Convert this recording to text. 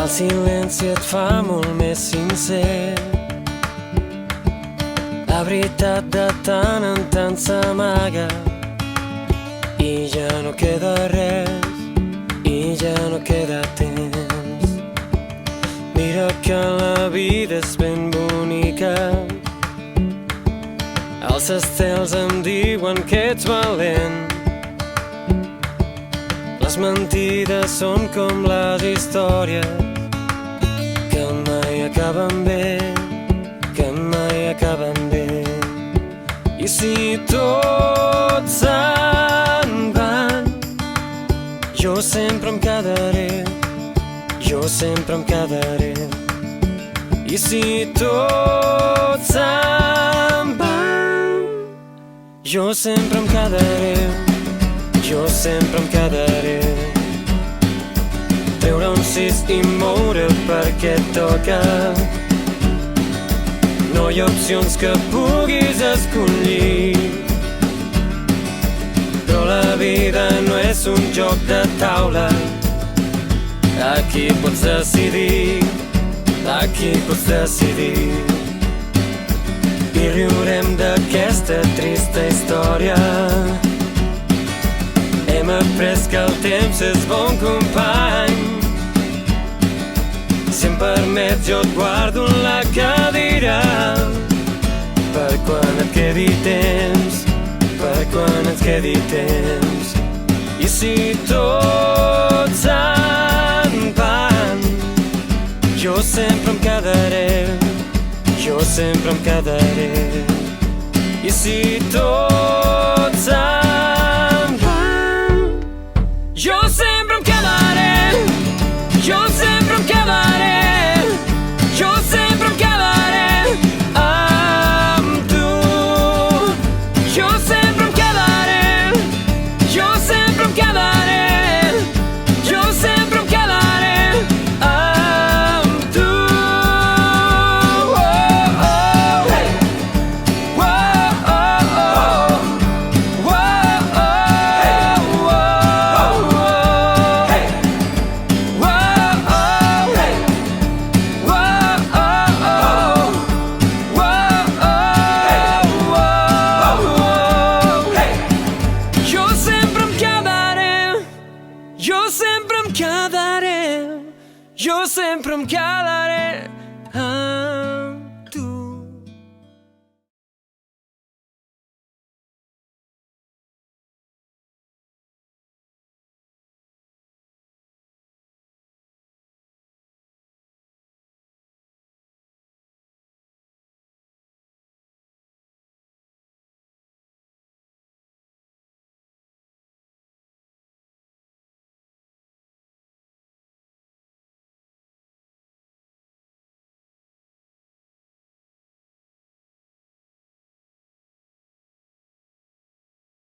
El silenci et fa molt més sincer. La veritat de tant en tant s'amaga i ja no queda res, i ja no queda temps. Mira que la vida és ben bonica. Els estels em diuen que ets valent. Les mentides són com les històries que mai acaben bé, que mai acaben bé. I si tots se'n van, jo sempre em quedaré, jo sempre em quedaré. I si tots se'n van, jo sempre em quedaré, jo sempre em quedaré. Treure un sis i moure perquè toca. No hi ha opcions que puguis escollir, però la vida no és un joc de taula. Aquí pots decidir, aquí pots decidir. I riurem d'aquesta trista història. Hem après que el temps és bon company. Si em permets jo et guardo en la cadira, per quan et quedi temps, per quan ens quedi temps. I si tots se'n van, jo sempre em quedaré, jo sempre em quedaré. I si tots se'n